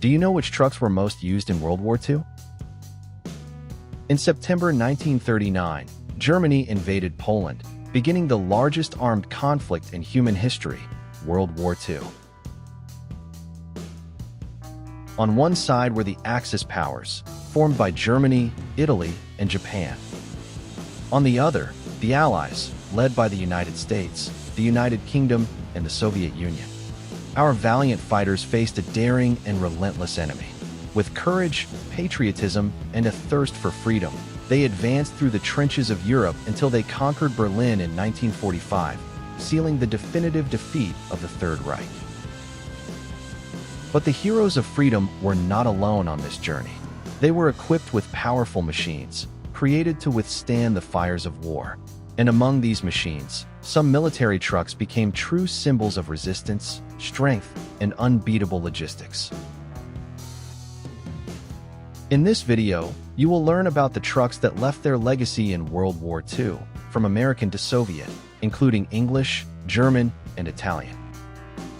Do you know which trucks were most used in World War II? In September 1939, Germany invaded Poland, beginning the largest armed conflict in human history, World War II. On one side were the Axis powers, formed by Germany, Italy, and Japan. On the other, the Allies, led by the United States, the United Kingdom, and the Soviet Union. Our valiant fighters faced a daring and relentless enemy. With courage, patriotism, and a thirst for freedom, they advanced through the trenches of Europe until they conquered Berlin in 1945, sealing the definitive defeat of the Third Reich. But the heroes of freedom were not alone on this journey. They were equipped with powerful machines, created to withstand the fires of war. And among these machines, some military trucks became true symbols of resistance, strength, and unbeatable logistics. In this video, you will learn about the trucks that left their legacy in World War II, from American to Soviet, including English, German, and Italian.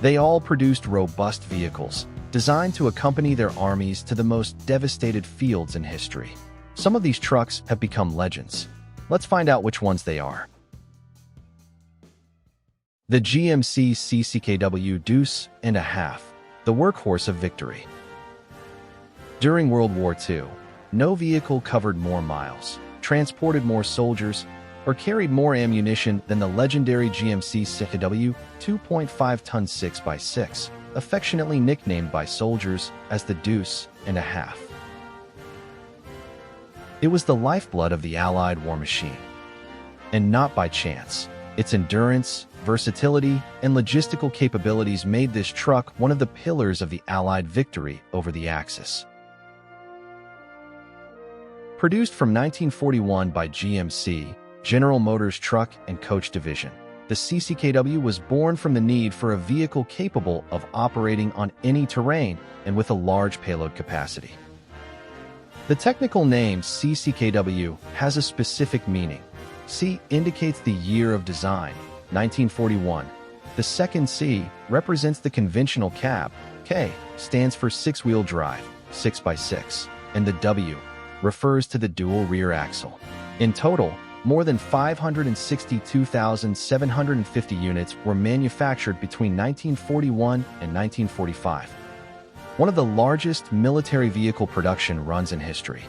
They all produced robust vehicles, designed to accompany their armies to the most devastated fields in history. Some of these trucks have become legends. Let's find out which ones they are. The GMC CCKW Deuce and a half, the workhorse of victory. During World War II, no vehicle covered more miles, transported more soldiers, or carried more ammunition than the legendary GMC CCKW 2.5-ton 6x6, affectionately nicknamed by soldiers as the Deuce and a half. It was the lifeblood of the Allied war machine. And not by chance. Its endurance, versatility, and logistical capabilities made this truck one of the pillars of the Allied victory over the Axis. Produced from 1941 by GMC, General Motors Truck and Coach Division, the CCKW was born from the need for a vehicle capable of operating on any terrain and with a large payload capacity. The technical name CCKW has a specific meaning. C indicates the year of design, 1941. The second C represents the conventional cab. K stands for six-wheel drive, 6x6, and the W refers to the dual rear axle. In total, more than 562,750 units were manufactured between 1941 and 1945. One of the largest military vehicle production runs in history.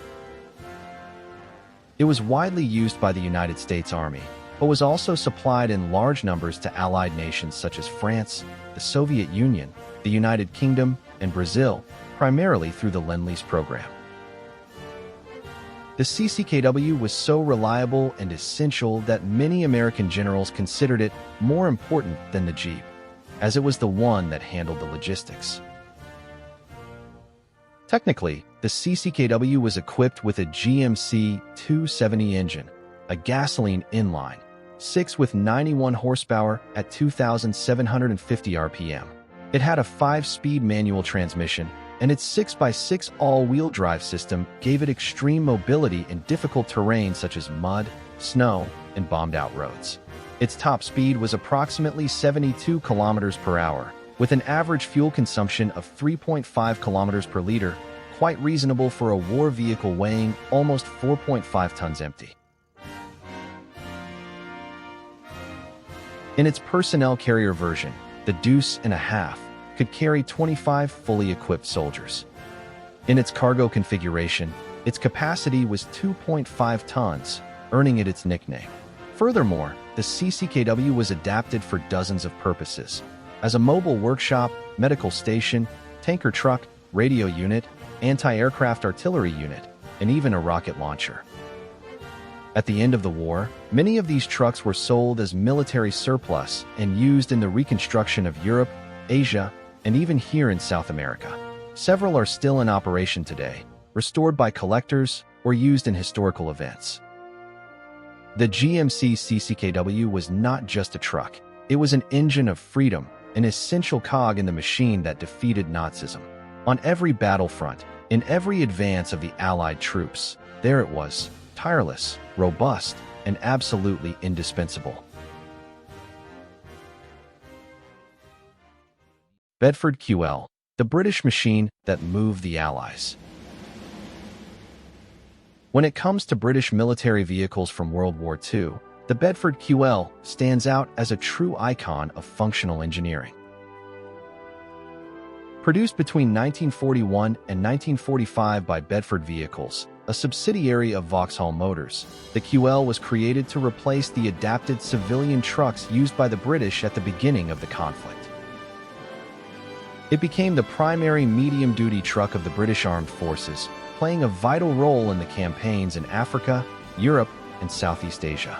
It was widely used by the United States Army, but was also supplied in large numbers to Allied nations such as France, the Soviet Union, the United Kingdom, and Brazil, primarily through the Lend-Lease program. The CCKW was so reliable and essential that many American generals considered it more important than the Jeep, as it was the one that handled the logistics. Technically, the CCKW was equipped with a GMC 270 engine, a gasoline inline, 6 with 91 horsepower at 2,750 RPM. It had a 5-speed manual transmission, and its 6x6 all-wheel drive system gave it extreme mobility in difficult terrain such as mud, snow, and bombed-out roads. Its top speed was approximately 72 kilometers per hour, with an average fuel consumption of 3.5 kilometers per liter, quite reasonable for a war vehicle weighing almost 4.5 tons empty. In its personnel carrier version, the Deuce and a half could carry 25 fully equipped soldiers. In its cargo configuration, its capacity was 2.5 tons, earning it its nickname. Furthermore, the CCKW was adapted for dozens of purposes, as a mobile workshop, medical station, tanker truck, radio unit, anti-aircraft artillery unit, and even a rocket launcher. At the end of the war, many of these trucks were sold as military surplus and used in the reconstruction of Europe, Asia, and even here in South America. Several are still in operation today, restored by collectors or used in historical events. The GMC CCKW was not just a truck. It was an engine of freedom, an essential cog in the machine that defeated Nazism. On every battlefront, in every advance of the Allied troops, there it was, tireless, robust, and absolutely indispensable. Bedford QL the British machine that moved the Allies. When it comes to British military vehicles from World War II, the Bedford QL stands out as a true icon of functional engineering. Produced between 1941 and 1945 by Bedford Vehicles, a subsidiary of Vauxhall Motors, the QL was created to replace the adapted civilian trucks used by the British at the beginning of the conflict. It became the primary medium-duty truck of the British Armed Forces, playing a vital role in the campaigns in Africa, Europe, and Southeast Asia.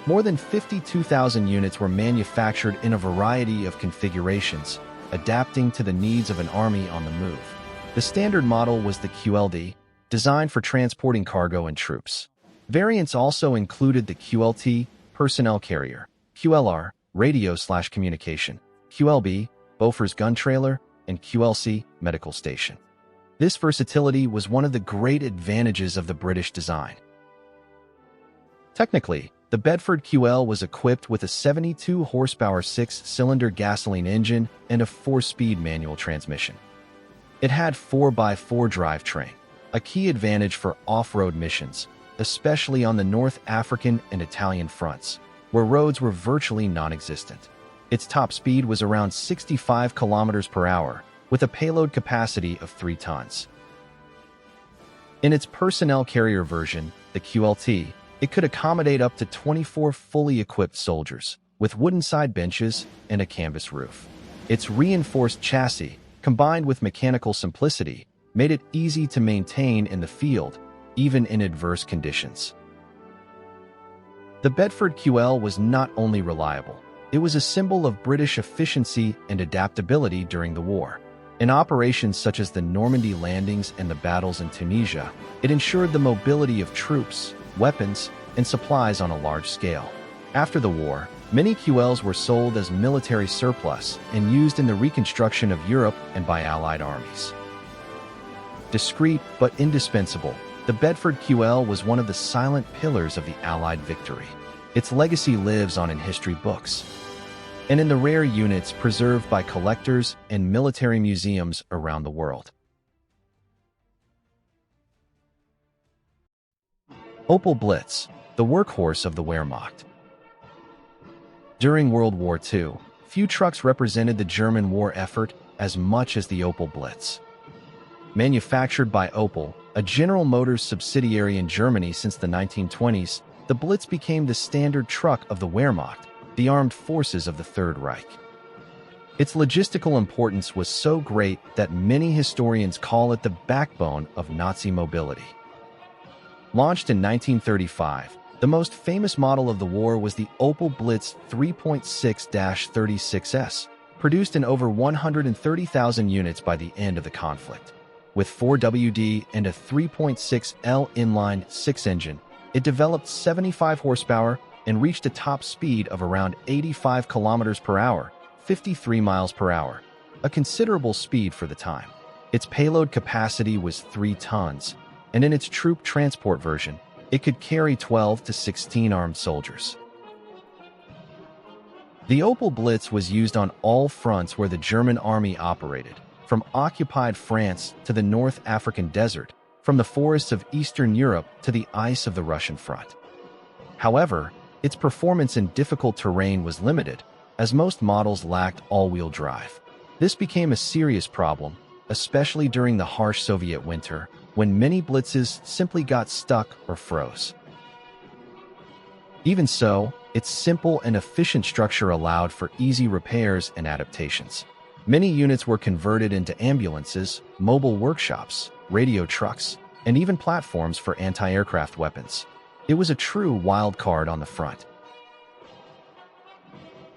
More than 52,000 units were manufactured in a variety of configurations, adapting to the needs of an army on the move. The standard model was the QLD, designed for transporting cargo and troops. Variants also included the QLT, personnel carrier, QLR, radio/communication, QLB, Bofors gun trailer, and QLC, medical station. This versatility was one of the great advantages of the British design. Technically, the Bedford QL was equipped with a 72-horsepower 6-cylinder gasoline engine and a 4-speed manual transmission. It had 4x4 drivetrain, a key advantage for off-road missions, especially on the North African and Italian fronts, where roads were virtually non-existent. Its top speed was around 65 kilometers per hour, with a payload capacity of 3 tons. In its personnel carrier version, the QLT, it could accommodate up to 24 fully equipped soldiers, with wooden side benches and a canvas roof. Its reinforced chassis, combined with mechanical simplicity, made it easy to maintain in the field, even in adverse conditions. The Bedford QL was not only reliable, it was a symbol of British efficiency and adaptability during the war. In operations such as the Normandy landings and the battles in Tunisia, it ensured the mobility of troops, weapons, and supplies on a large scale. After the war, many QLs were sold as military surplus and used in the reconstruction of Europe and by Allied armies. Discreet but indispensable, the Bedford QL was one of the silent pillars of the Allied victory. Its legacy lives on in history books and in the rare units preserved by collectors and military museums around the world. Opel Blitz, the workhorse of the Wehrmacht. During World War II, few trucks represented the German war effort as much as the Opel Blitz. Manufactured by Opel, a General Motors subsidiary in Germany since the 1920s, the Blitz became the standard truck of the Wehrmacht, the armed forces of the Third Reich. Its logistical importance was so great that many historians call it the backbone of Nazi mobility. Launched in 1935, the most famous model of the war was the Opel Blitz 3.6-36S, produced in over 130,000 units by the end of the conflict. With 4WD and a 3.6L inline 6 engine, it developed 75 horsepower and reached a top speed of around 85 kilometers per hour, 53 miles per hour, a considerable speed for the time. Its payload capacity was 3 tons, and in its troop transport version, it could carry 12 to 16 armed soldiers. The Opel Blitz was used on all fronts where the German army operated, from occupied France to the North African desert, from the forests of Eastern Europe to the ice of the Russian front. However, its performance in difficult terrain was limited, as most models lacked all-wheel drive. This became a serious problem, especially during the harsh Soviet winter, when many Blitzes simply got stuck or froze. Even so, its simple and efficient structure allowed for easy repairs and adaptations. Many units were converted into ambulances, mobile workshops, radio trucks, and even platforms for anti-aircraft weapons. It was a true wild card on the front.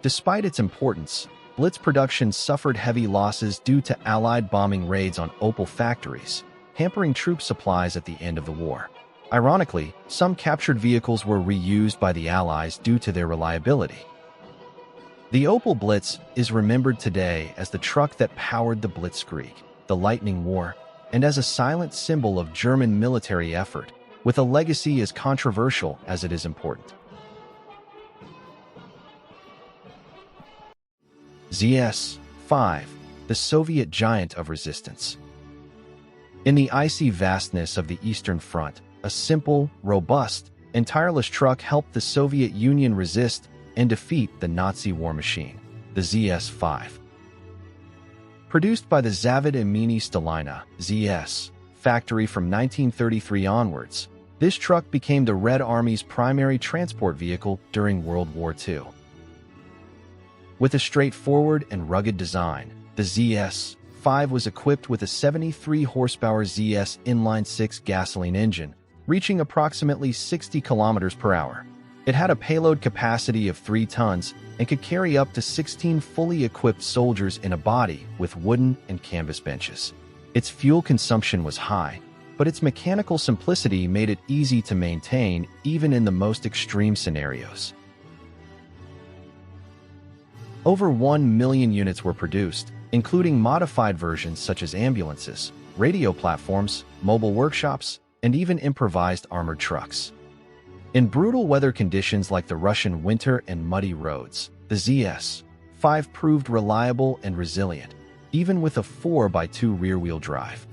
Despite its importance, Blitz production suffered heavy losses due to Allied bombing raids on Opel factories, hampering troop supplies at the end of the war. Ironically, some captured vehicles were reused by the Allies due to their reliability. The Opel Blitz is remembered today as the truck that powered the Blitzkrieg, the Lightning War, and as a silent symbol of German military effort, with a legacy as controversial as it is important. ZS-5, the Soviet giant of resistance. In the icy vastness of the Eastern Front, a simple, robust, and tireless truck helped the Soviet Union resist and defeat the Nazi war machine, the ZS-5. Produced by the Zavod Imeni Stalina (ZS) factory from 1933 onwards, this truck became the Red Army's primary transport vehicle during World War II. With a straightforward and rugged design, the ZS-5 was equipped with a 73-horsepower ZS inline-six gasoline engine, reaching approximately 60 kilometers per hour. It had a payload capacity of 3 tons and could carry up to 16 fully equipped soldiers in a body with wooden and canvas benches. Its fuel consumption was high, but its mechanical simplicity made it easy to maintain even in the most extreme scenarios. Over 1 million units were produced, including modified versions such as ambulances, radio platforms, mobile workshops, and even improvised armored trucks. In brutal weather conditions like the Russian winter and muddy roads, the ZS-5 proved reliable and resilient, even with a 4x2 rear-wheel drive.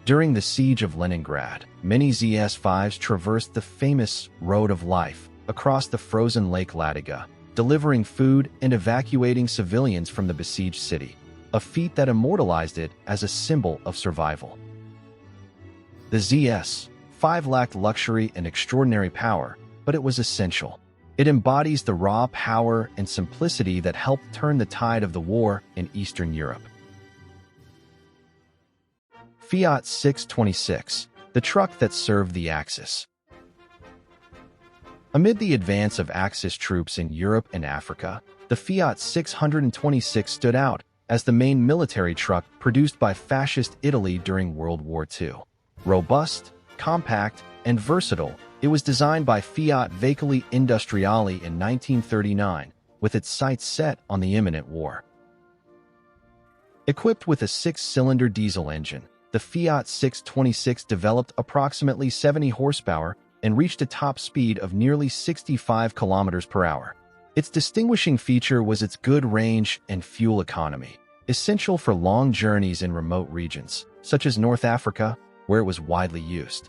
During the Siege of Leningrad, many ZS-5s traversed the famous Road of Life across the frozen Lake Ladoga, delivering food and evacuating civilians from the besieged city, a feat that immortalized it as a symbol of survival. The ZS-5 lacked luxury and extraordinary power, but it was essential. It embodies the raw power and simplicity that helped turn the tide of the war in Eastern Europe. Fiat 626, the truck that served the Axis. Amid the advance of Axis troops in Europe and Africa, the Fiat 626 stood out as the main military truck produced by Fascist Italy during World War II. Robust, compact, and versatile, it was designed by Fiat Veicoli Industriali in 1939, with its sights set on the imminent war. Equipped with a 6-cylinder diesel engine, the Fiat 626 developed approximately 70 horsepower and reached a top speed of nearly 65 kilometers per hour. Its distinguishing feature was its good range and fuel economy, essential for long journeys in remote regions, such as North Africa, where it was widely used.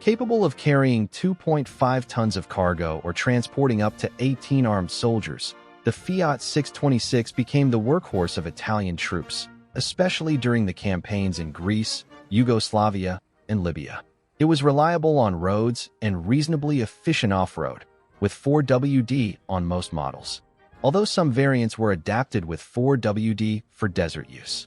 Capable of carrying 2.5 tons of cargo or transporting up to 18 armed soldiers, the Fiat 626 became the workhorse of Italian troops, especially during the campaigns in Greece, Yugoslavia, and Libya. It was reliable on roads and reasonably efficient off-road, with 4WD on most models, although some variants were adapted with 4WD for desert use.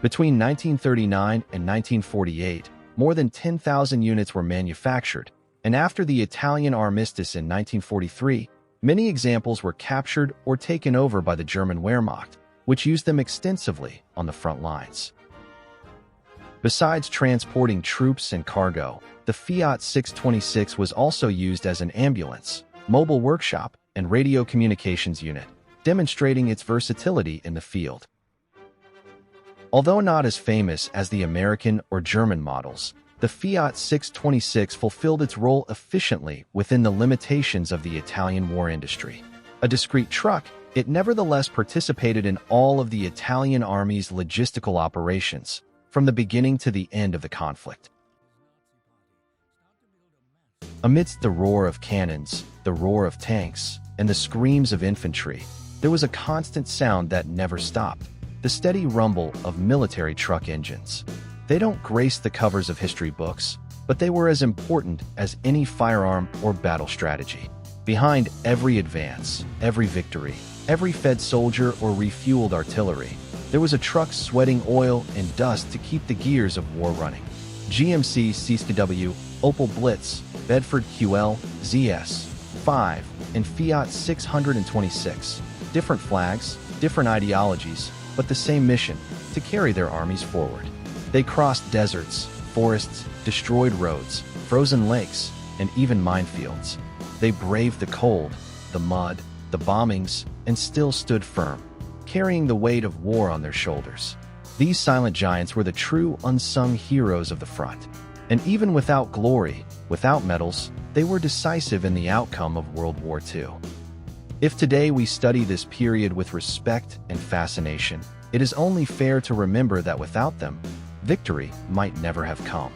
Between 1939 and 1948, more than 10,000 units were manufactured, and after the Italian armistice in 1943, many examples were captured or taken over by the German Wehrmacht, which used them extensively on the front lines. Besides transporting troops and cargo, the Fiat 626 was also used as an ambulance, mobile workshop, and radio communications unit, demonstrating its versatility in the field. Although not as famous as the American or German models, the Fiat 626 fulfilled its role efficiently within the limitations of the Italian war industry. A discreet truck, it nevertheless participated in all of the Italian army's logistical operations, from the beginning to the end of the conflict. Amidst the roar of cannons, the roar of tanks, and the screams of infantry, there was a constant sound that never stopped, the steady rumble of military truck engines. They don't grace the covers of history books, but they were as important as any firearm or battle strategy. Behind every advance, every victory, every fed soldier or refueled artillery, there was a truck sweating oil and dust to keep the gears of war running. GMC CCKW, Opel Blitz, Bedford QL, ZS-5, and Fiat 626. Different flags, different ideologies, but the same mission, to carry their armies forward. They crossed deserts, forests, destroyed roads, frozen lakes, and even minefields. They braved the cold, the mud, the bombings, and still stood firm, carrying the weight of war on their shoulders. These silent giants were the true unsung heroes of the front. And even without glory, without medals, they were decisive in the outcome of World War II. If today we study this period with respect and fascination, it is only fair to remember that without them, victory might never have come.